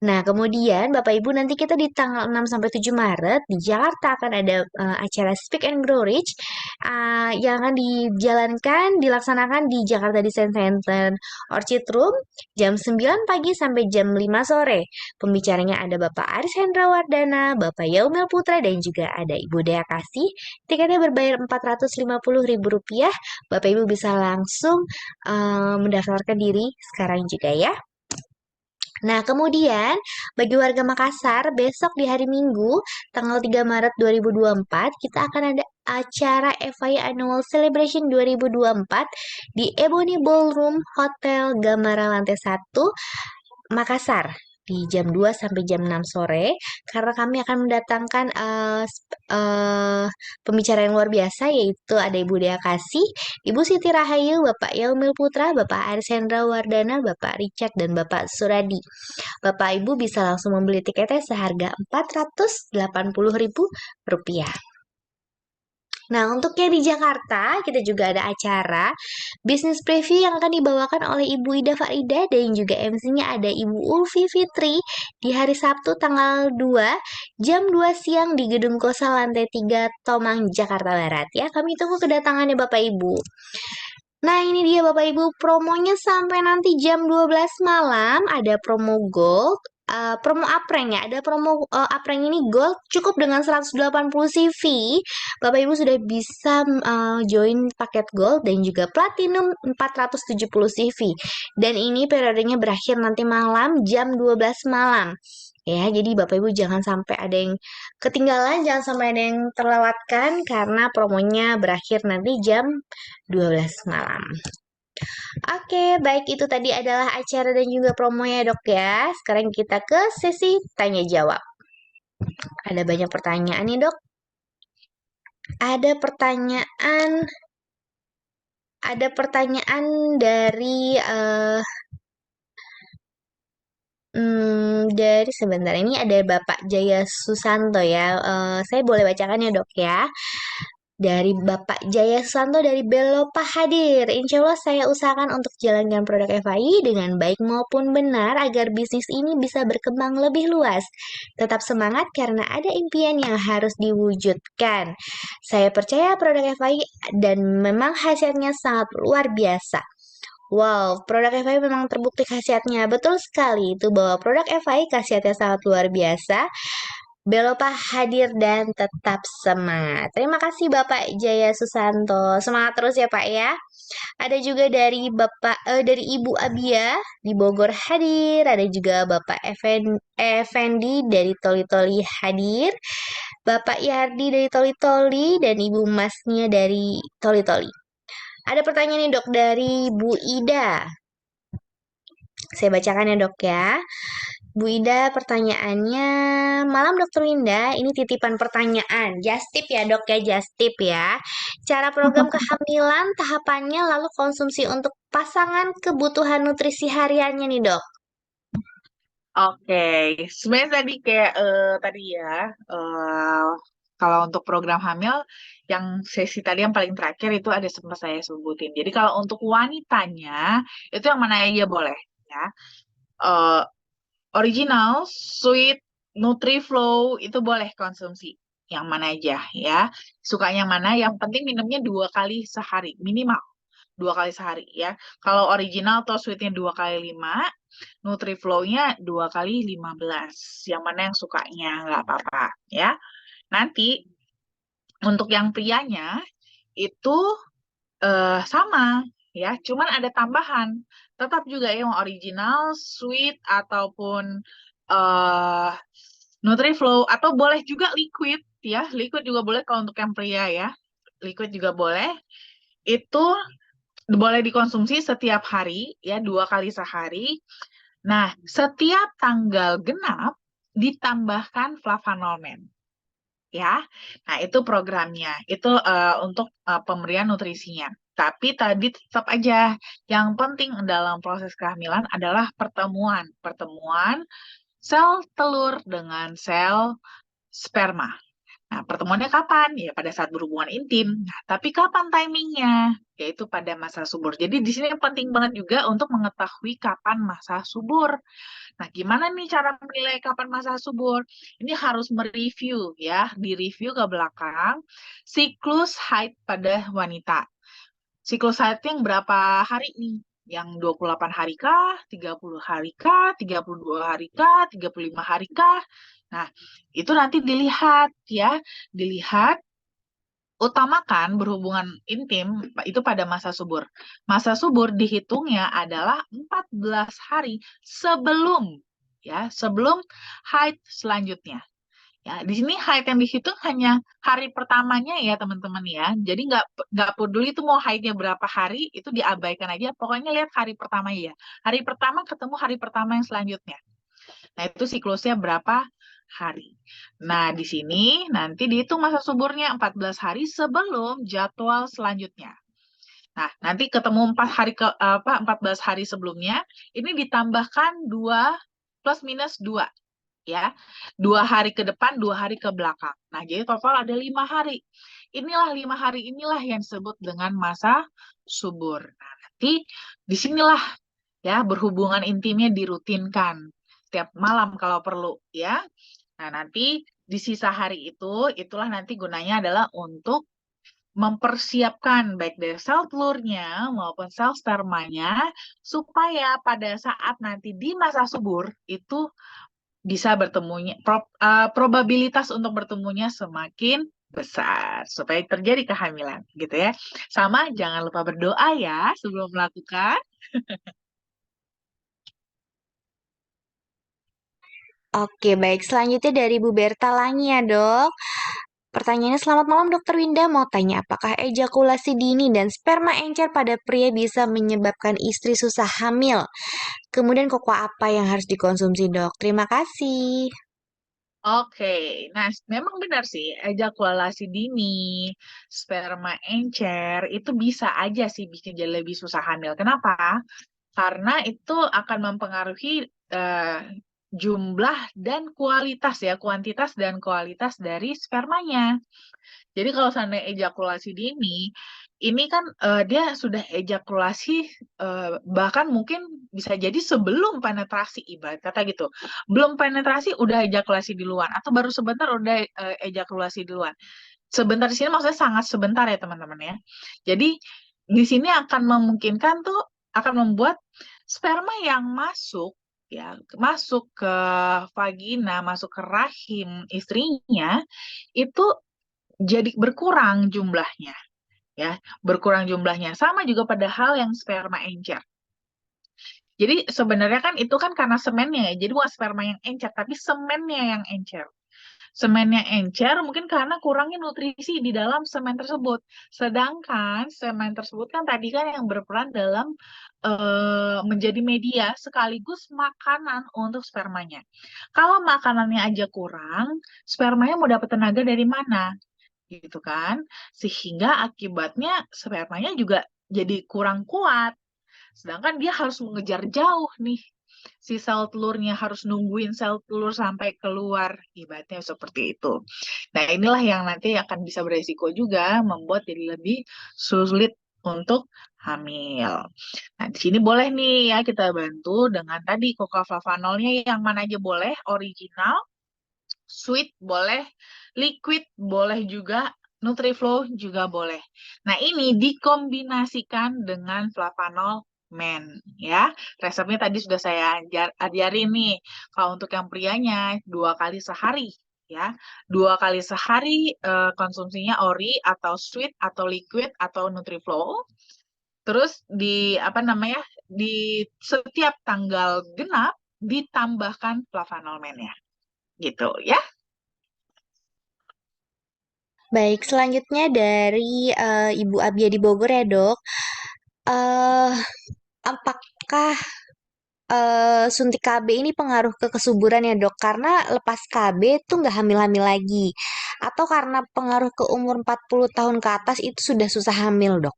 Nah, kemudian Bapak Ibu nanti kita di tanggal 6 sampai 7 Maret di Jakarta akan ada acara Speak and Grow Rich yang akan dilaksanakan di Jakarta Design Center Orchid Room jam 9 pagi sampai jam 5 sore. Pembicaranya ada Bapak Aris Hendra Wardana, Bapak Yaumil Putra, dan juga ada Ibu Dea Kasih. Tiketnya berbayar Rp450.000. Bapak Ibu bisa langsung mendaftarkan diri sekarang juga ya. Nah, kemudian bagi warga Makassar, besok di hari Minggu, tanggal 3 Maret 2024, kita akan ada acara FI Annual Celebration 2024 di Ebony Ballroom Hotel Gamara Lantai 1 Makassar di jam 2 sampai jam 6 sore karena kami akan mendatangkan pembicara yang luar biasa yaitu ada Ibu Dea Kasih, Ibu Siti Rahayu, Bapak Yaumil Putra, Bapak Aris Hendra Wardana, Bapak Richard, dan Bapak Suradi. Bapak Ibu bisa langsung membeli tiketnya seharga Rp480.000. Nah, untuk yang di Jakarta, kita juga ada acara bisnis preview yang akan dibawakan oleh Ibu Ida Farida dan juga MC-nya ada Ibu Ulfi Fitri di hari Sabtu tanggal 2 jam 2 siang di Gedung Kosa lantai 3 Tomang, Jakarta Barat ya. Kami tunggu kedatangannya Bapak Ibu. Nah, ini dia Bapak Ibu promonya sampai nanti jam 12 malam ada promo Gold. Promo Apreng ya, ada promo Apreng ini Gold cukup dengan 180 CV. Bapak Ibu sudah bisa join paket Gold dan juga Platinum 470 CV. Dan ini periodenya berakhir nanti malam jam 12 malam. Ya, jadi Bapak Ibu jangan sampai ada yang ketinggalan, jangan sampai ada yang terlewatkan karena promonya berakhir nanti jam 12 malam. Oke, baik itu tadi adalah acara dan juga promonya dok ya. Sekarang kita ke sesi tanya jawab. Ada banyak pertanyaan nih dok. Ada pertanyaan, ada pertanyaan dari dari sebentar ini ada Bapak Jaya Susanto ya. Saya boleh bacakan ya dok ya. Dari Bapak Jaya Susanto dari Belopa hadir. Insya Allah saya usahakan untuk jalankan produk FAI dengan baik maupun benar agar bisnis ini bisa berkembang lebih luas. Tetap semangat karena ada impian yang harus diwujudkan. Saya percaya produk FAI dan memang hasilnya sangat luar biasa. Wow, produk FAI memang terbukti khasiatnya. Betul sekali itu bahwa produk FAI khasiatnya sangat luar biasa. Belopa hadir dan tetap semangat. Terima kasih Bapak Jaya Susanto. Semangat terus ya Pak ya. Ada juga dari dari Ibu Abia di Bogor hadir. Ada juga Bapak Effendi dari Toli Toli hadir. Bapak Yardi dari Toli Toli dan Ibu Masnya dari Toli Toli. Ada pertanyaan nih dok dari Bu Ida. Saya bacakan ya dok ya. Bu Ida pertanyaannya, malam Dokter Winda, ini titipan pertanyaan. Just tip ya dok ya, just tip ya. Cara program kehamilan, tahapannya, lalu konsumsi untuk pasangan kebutuhan nutrisi hariannya nih dok. Oke, sebenarnya tadi kayak tadi ya, eh, kalau untuk program hamil, yang sesi tadi yang paling terakhir itu ada sempat saya sebutin. Jadi kalau untuk wanitanya, itu yang mana aja boleh ya. Eh, Original, sweet, Nutriflow itu boleh konsumsi. Yang mana aja ya. Sukanya yang mana, yang penting minumnya 2 kali sehari, minimal 2 kali sehari ya. Kalau original atau sweetnya 2 kali 5, Nutriflow-nya 2 kali 15. Yang mana yang sukanya, nggak apa-apa ya. Nanti untuk yang prianya itu sama ya, cuman ada tambahan. Tetap juga yang original, sweet ataupun eh Nutriflow atau boleh juga liquid ya. Liquid juga boleh kalau untuk yang pria ya. Liquid juga boleh. Itu boleh dikonsumsi setiap hari ya, 2 kali sehari. Nah, setiap tanggal genap ditambahkan flavonomen ya. Nah, itu programnya. Itu untuk pemberian nutrisinya. Tapi tadi tetap aja yang penting dalam proses kehamilan adalah pertemuan sel telur dengan sel sperma. Nah, pertemuannya kapan? Ya pada saat berhubungan intim. Nah, tapi kapan timingnya? Yaitu pada masa subur. Jadi di sini penting banget juga untuk mengetahui kapan masa subur. Nah, gimana nih cara menilai kapan masa subur? Ini harus mereview ya, di-review ke belakang siklus haid pada wanita. Siklus haid yang berapa hari nih? Yang 28 hari kah? 30 hari kah? 32 hari kah? 35 hari kah? Nah, itu nanti dilihat ya. Dilihat, utamakan berhubungan intim itu pada masa subur. Masa subur dihitungnya adalah 14 hari sebelum sebelum haid selanjutnya. Ya, di sini haid yang dihitung hanya hari pertamanya ya teman-teman ya. Jadi nggak peduli itu mau haidnya berapa hari, itu diabaikan aja. Pokoknya lihat hari pertama ya. Hari pertama ketemu hari pertama yang selanjutnya. Nah, itu siklusnya berapa hari. Nah, di sini nanti dihitung masa suburnya 14 hari sebelum jadwal selanjutnya. Nah, nanti ketemu 14 hari sebelumnya, ini ditambahkan 2 plus minus 2 ya. 2 hari ke depan, 2 hari ke belakang. Nah, jadi total ada 5 hari. Inilah 5 hari inilah yang disebut dengan masa subur. Nah, nanti disinilah ya berhubungan intimnya dirutinkan tiap malam kalau perlu ya. Nah, nanti di sisa hari itu, itulah nanti gunanya adalah untuk mempersiapkan baik dari sel telurnya maupun sel spermanya supaya pada saat nanti di masa subur itu bisa bertemunya probabilitas untuk bertemunya semakin besar supaya terjadi kehamilan gitu ya. Sama jangan lupa berdoa ya sebelum melakukan. Oke, baik. Selanjutnya dari Bu Berta lagi ya, Dok. Pertanyaannya, selamat malam Dokter Winda. Mau tanya, apakah ejakulasi dini dan sperma encer pada pria bisa menyebabkan istri susah hamil? Kemudian koko apa yang harus dikonsumsi, Dok? Terima kasih. Oke, nah memang benar sih ejakulasi dini, sperma encer itu bisa aja sih bikin jadi lebih susah hamil. Kenapa? Karena itu akan mempengaruhi eh, jumlah dan kualitas ya, kuantitas dan kualitas dari spermanya. Jadi kalau seandainya ejakulasi dini, ini kan dia sudah ejakulasi bahkan mungkin bisa jadi sebelum penetrasi ibarat kata gitu. Belum penetrasi udah ejakulasi di luar atau baru sebentar udah ejakulasi di luar. Sebentar di sini maksudnya sangat sebentar ya teman-teman ya. Jadi di sini akan memungkinkan tuh akan membuat sperma yang masuk ya masuk ke vagina, masuk ke rahim istrinya itu jadi berkurang jumlahnya ya, berkurang jumlahnya. Sama juga pada hal yang sperma encer. Jadi sebenarnya kan itu kan karena semennya ya. Jadi bukan sperma yang encer, tapi semennya yang encer. Semennya encer mungkin karena kurangnya nutrisi di dalam semen tersebut. Sedangkan semen tersebut kan tadi kan yang berperan dalam menjadi media sekaligus makanan untuk spermanya. Kalau makanannya aja kurang, spermanya mau dapat tenaga dari mana? Gitu kan. Sehingga akibatnya spermanya juga jadi kurang kuat. Sedangkan dia harus mengejar jauh nih. Si sel telurnya harus nungguin sel telur sampai keluar. Ibaratnya seperti itu. Nah, inilah yang nanti akan bisa beresiko juga membuat jadi lebih sulit untuk hamil. Nah, di sini boleh nih ya kita bantu dengan tadi kokaflavanolnya yang mana aja boleh, original, sweet boleh, liquid boleh juga, Nutriflow juga boleh. Nah, ini dikombinasikan dengan flavanol men ya. Resepnya tadi sudah saya ajarin nih. Kalau untuk yang prianya 2 kali sehari ya. 2 kali sehari konsumsinya ori atau sweet atau liquid atau Nutriflow. Terus di apa namanya? Di setiap tanggal genap ditambahkan flavanol men ya. Gitu ya. Baik, selanjutnya dari Ibu Abia di Bogor ya, Dok. Eh, apakah suntik KB ini pengaruh ke kesuburan ya, Dok? Karena lepas KB tuh nggak hamil-hamil lagi. Atau karena pengaruh ke umur 40 tahun ke atas itu sudah susah hamil, Dok?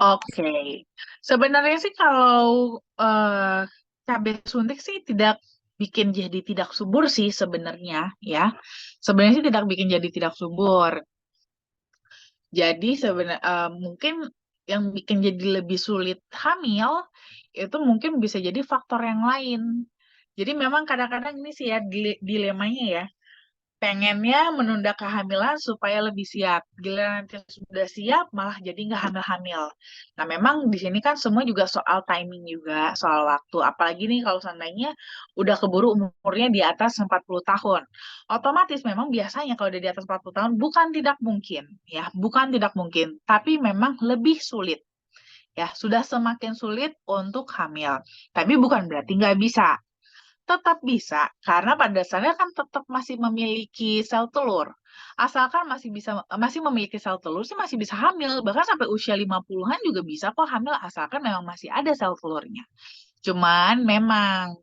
Oke, sebenarnya sih kalau cabai suntik sih tidak bikin jadi tidak subur sih sebenarnya ya. Sebenarnya sih tidak bikin jadi tidak subur. Jadi sebenarnya mungkin yang bikin jadi lebih sulit hamil itu mungkin bisa jadi faktor yang lain. Jadi memang kadang-kadang ini sih ya dilemanya ya. Pengennya menunda kehamilan supaya lebih siap. Giliran nanti sudah siap, malah jadi nggak hamil-hamil. Nah, memang di sini kan semua juga soal timing juga, soal waktu. Apalagi nih kalau seandainya udah keburu umurnya di atas 40 tahun. Otomatis memang biasanya kalau udah di atas 40 tahun, bukan tidak mungkin. Ya, bukan tidak mungkin. Tapi memang lebih sulit. Ya, sudah semakin sulit untuk hamil. Tapi bukan berarti nggak bisa, tetap bisa karena pada dasarnya kan tetap masih memiliki sel telur. Asalkan masih memiliki sel telur sih masih bisa hamil. Bahkan sampai usia 50-an juga bisa kok hamil asalkan memang masih ada sel telurnya. Cuman memang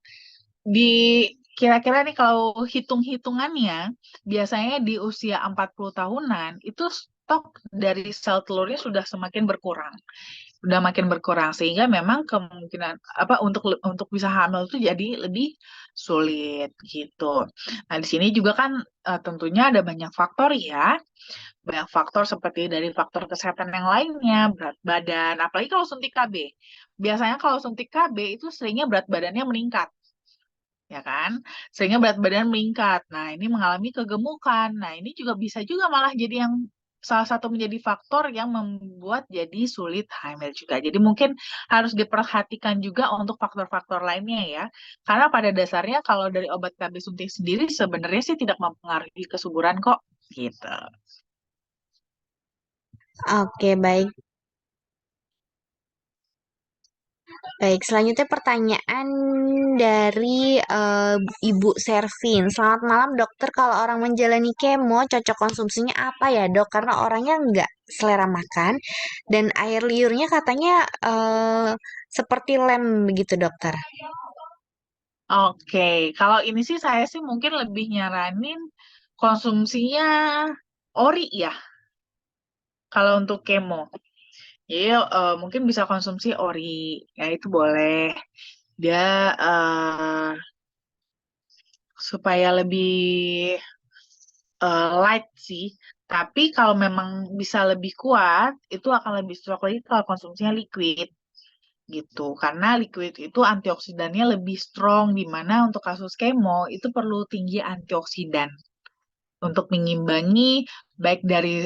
di kira-kira nih kalau hitung-hitungannya biasanya di usia 40 tahunan itu stok dari sel telurnya sudah semakin berkurang, udah makin berkurang sehingga memang kemungkinan apa untuk bisa hamil itu jadi lebih sulit gitu. Nah, di sini juga kan tentunya ada banyak faktor ya. Banyak faktor seperti dari faktor kesehatan yang lainnya, berat badan, apalagi kalau suntik KB. Biasanya kalau suntik KB itu seringnya berat badannya meningkat, ya kan? Seringnya berat badan meningkat. Nah, ini mengalami kegemukan. Nah, ini juga bisa juga malah jadi yang salah satu menjadi faktor yang membuat jadi sulit hamil juga. Jadi mungkin harus diperhatikan juga untuk faktor-faktor lainnya ya. Karena pada dasarnya kalau dari obat KB suntik sendiri sebenarnya sih tidak mempengaruhi kesuburan kok. Gitu. Oke, baik. Baik, selanjutnya pertanyaan dari Ibu Servin. Selamat malam dokter, kalau orang menjalani kemo cocok konsumsinya apa ya dok? Karena orangnya nggak selera makan dan air liurnya katanya seperti lem begitu dokter. Oke, kalau ini sih saya sih mungkin lebih nyaranin konsumsinya ori ya, kalau untuk kemo. Jadi mungkin bisa konsumsi ori, ya itu boleh. Dia supaya lebih light sih. Tapi kalau memang bisa lebih kuat, itu akan lebih cocok lagi kalau konsumsinya liquid gitu. Karena liquid itu antioksidannya lebih strong, di mana untuk kasus kemo itu perlu tinggi antioksidan untuk mengimbangi baik dari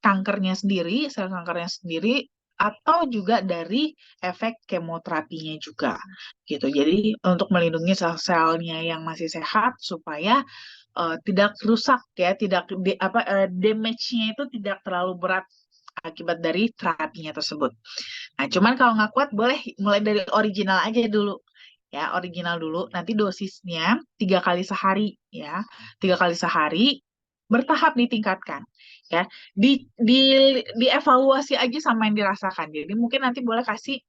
kankernya sendiri, sel kankernya sendiri, atau juga dari efek kemoterapinya juga gitu. Jadi untuk melindungi sel-selnya yang masih sehat supaya tidak rusak ya, tidak damage-nya itu tidak terlalu berat akibat dari terapinya tersebut. Nah, cuman kalau nggak kuat boleh mulai dari original aja dulu. Ya, original dulu. Nanti dosisnya 3 kali sehari ya. 3 kali sehari bertahap ditingkatkan. Ya, dievaluasi aja sama yang dirasakan. Jadi mungkin nanti boleh kasih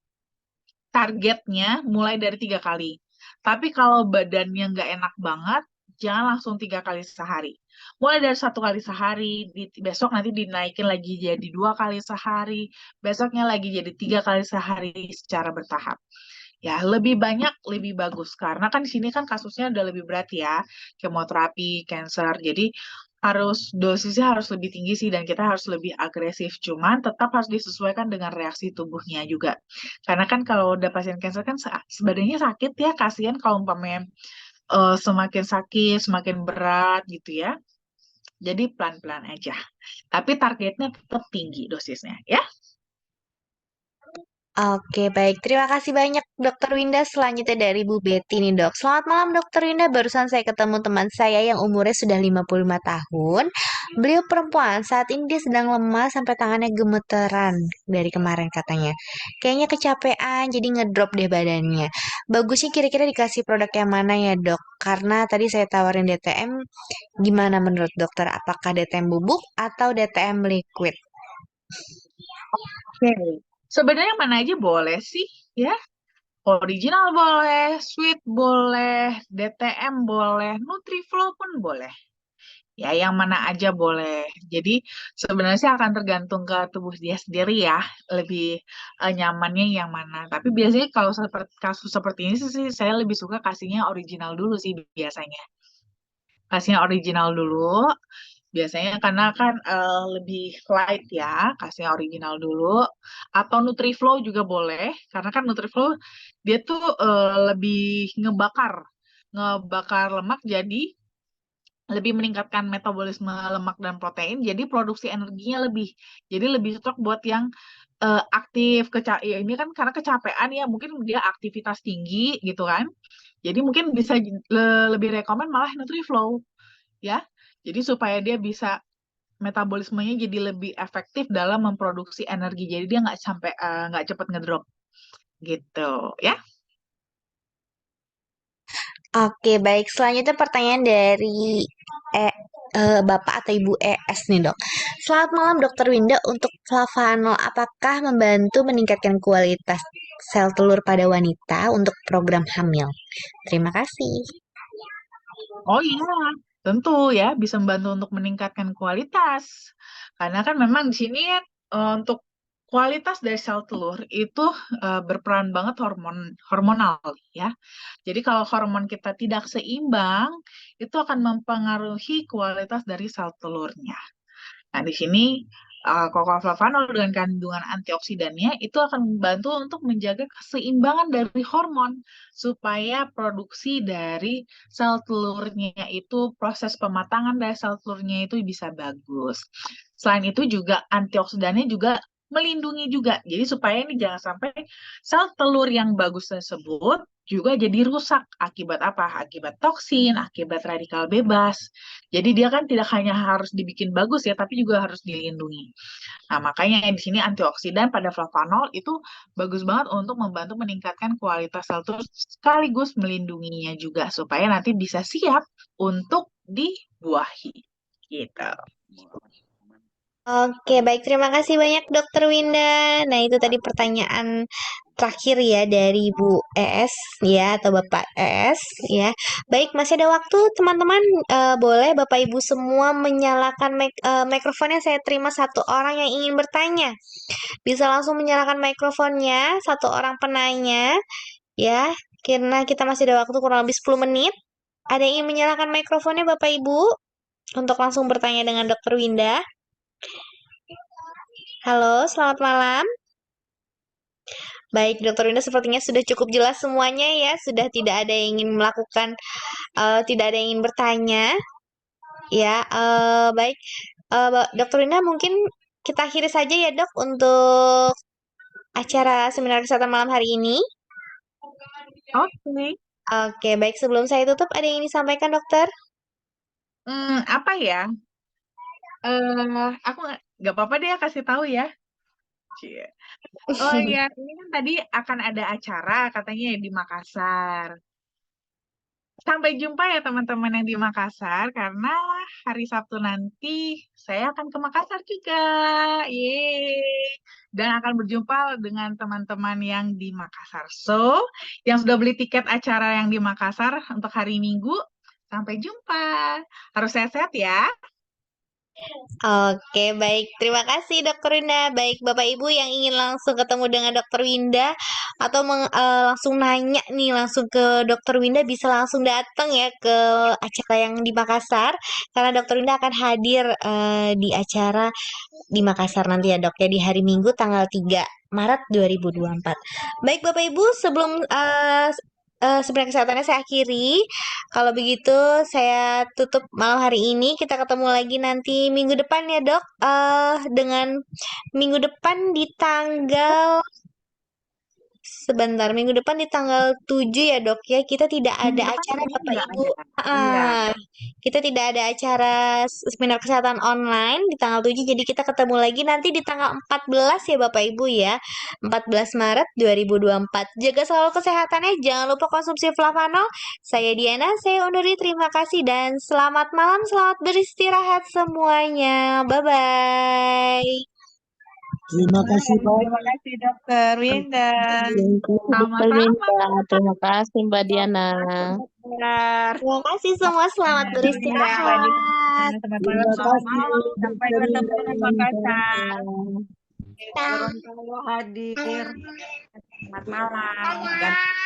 targetnya mulai dari 3 kali. Tapi kalau badannya nggak enak banget, jangan langsung 3 kali sehari. Mulai dari 1 kali sehari, besok nanti dinaikin lagi jadi 2 kali sehari, besoknya lagi jadi 3 kali sehari secara bertahap. Ya, lebih banyak lebih bagus karena kan di sini kan kasusnya udah lebih berat ya, kemoterapi, cancer. Jadi dosisnya harus lebih tinggi sih dan kita harus lebih agresif. Cuman tetap harus disesuaikan dengan reaksi tubuhnya juga. Karena kan kalau udah pasien cancer kan sebenarnya sakit ya, kasihan kalau umpamanya semakin sakit, semakin berat gitu ya. Jadi pelan-pelan aja. Tapi targetnya tetap tinggi dosisnya ya. Oke, baik. Terima kasih banyak Dokter Winda. Selanjutnya dari Bu Betty nih, Dok. Selamat malam, Dokter Winda. Barusan saya ketemu teman saya yang umurnya sudah 55 tahun. Beliau perempuan. Saat ini dia sedang lemah sampai tangannya gemeteran dari kemarin katanya. Kayaknya kecapean, jadi ngedrop deh badannya. Bagusnya kira-kira dikasih produk yang mana ya, Dok? Karena tadi saya tawarin DTM. Gimana menurut dokter? Apakah DTM bubuk atau DTM liquid? Oke. Sebenarnya mana aja boleh sih ya. Original boleh, sweet boleh, DTM boleh, Nutriflow pun boleh. Ya, yang mana aja boleh. Jadi sebenarnya sih akan tergantung ke tubuh dia sendiri ya, lebih nyamannya yang mana. Tapi biasanya kalau seperti kasus seperti ini sih saya lebih suka kasihnya original dulu sih biasanya. Kasihnya original dulu, biasanya karena kan lebih light ya, kasihnya original dulu. Atau Nutriflow juga boleh, karena kan Nutriflow dia tuh lebih ngebakar, ngebakar lemak jadi lebih meningkatkan metabolisme lemak dan protein, jadi produksi energinya lebih. Jadi lebih cocok buat yang aktif, ya ini kan karena kecapean ya, mungkin dia aktivitas tinggi gitu kan. Jadi mungkin bisa lebih rekomen malah Nutriflow ya. Jadi supaya dia bisa metabolismenya jadi lebih efektif dalam memproduksi energi. Jadi dia nggak sampai nggak cepet ngedrop gitu ya. Oke, baik. Selanjutnya pertanyaan dari eh, Bapak atau Ibu ES nih, Dok. Selamat malam, Dokter Winda. Untuk flavanol, apakah membantu meningkatkan kualitas sel telur pada wanita untuk program hamil? Terima kasih. Oh iya, tentu ya bisa membantu untuk meningkatkan kualitas. Karena kan memang di sini untuk kualitas dari sel telur itu berperan banget hormonal ya. Jadi kalau hormon kita tidak seimbang, itu akan mempengaruhi kualitas dari sel telurnya. Nah, di sini cocoa flavanol dengan kandungan antioksidannya itu akan membantu untuk menjaga keseimbangan dari hormon supaya produksi dari sel telurnya itu proses pematangan dari sel telurnya itu bisa bagus. Selain itu juga antioksidannya juga melindungi juga. Jadi supaya ini jangan sampai sel telur yang bagus tersebut juga jadi rusak akibat apa? Akibat toksin, akibat radikal bebas. Jadi dia kan tidak hanya harus dibikin bagus ya, tapi juga harus dilindungi. Nah, makanya di sini antioksidan pada flavanol itu bagus banget untuk membantu meningkatkan kualitas sel telur sekaligus melindunginya juga supaya nanti bisa siap untuk dibuahi. Gitu. Oke, baik. Terima kasih banyak, Dokter Winda. Nah, itu tadi pertanyaan terakhir ya dari Bu ES ya atau Bapak ES ya. Baik, masih ada waktu teman-teman. Boleh Bapak Ibu semua menyalakan mikrofonnya. Saya terima satu orang yang ingin bertanya. Bisa langsung menyalakan mikrofonnya, satu orang penanya ya. Karena kita masih ada waktu kurang lebih 10 menit. Ada yang ingin menyalakan mikrofonnya Bapak Ibu untuk langsung bertanya dengan Dokter Winda. Halo, selamat malam. Baik, Dokter Winda sepertinya sudah cukup jelas semuanya ya. Sudah tidak ada yang ingin melakukan, tidak ada yang ingin bertanya. Ya, baik. Dokter Winda mungkin kita akhiri saja ya dok untuk acara seminar kesehatan malam hari ini. Oke. Oke, baik. Sebelum saya tutup, ada yang ingin disampaikan dokter? Apa ya? Aku nggak apa-apa deh ya kasih tahu ya. Cie. Oh iya, ini kan tadi akan ada acara katanya di Makassar. Sampai jumpa ya teman-teman yang di Makassar, karena hari Sabtu nanti saya akan ke Makassar juga. Yeay. Dan akan berjumpa dengan teman-teman yang di Makassar. So, yang sudah beli tiket acara yang di Makassar untuk hari Minggu, sampai jumpa. Harus sehat-sehat ya. Oke, baik. Terima kasih Dokter Winda. Baik, Bapak Ibu yang ingin langsung ketemu dengan Dokter Winda atau langsung nanya nih langsung ke Dokter Winda bisa langsung datang ya ke acara yang di Makassar karena Dokter Winda akan hadir di acara di Makassar nanti ya Dok ya di hari Minggu tanggal 3 Maret 2024. Baik Bapak Ibu, sebelum sebenarnya kesehatannya saya akhiri. Kalau begitu saya tutup malam hari ini. Kita ketemu lagi nanti minggu depan ya dok. Dengan minggu depan di tanggal sebentar, minggu depan di tanggal 7 ya dok ya. Kita tidak Minggu ada depan acara kayaknya Bapak tidak Ibu. ada. Iya. Ah, kita tidak ada acara seminar kesehatan online di tanggal 7. Jadi kita ketemu lagi nanti di tanggal 14 ya Bapak Ibu ya. 14 Maret 2024. Jaga selalu kesehatannya. Jangan lupa konsumsi flavanol. Saya Diana, saya undur diri. Terima kasih dan selamat malam. Selamat beristirahat semuanya. Bye-bye. Terima kasih Terima banyak. kasih Dokter Winda. Thank you, Dr. Sama-sama. Linda. Terima kasih, Mbak Diana. dokter. Terima kasih semua, selamat Terima kasih Mbak Dina. beristirahat. Selamat malam, Terima selamat kasih malam. Sampai ketemu di Makassar. Sarah. Gorontalo hadir. Selamat malam.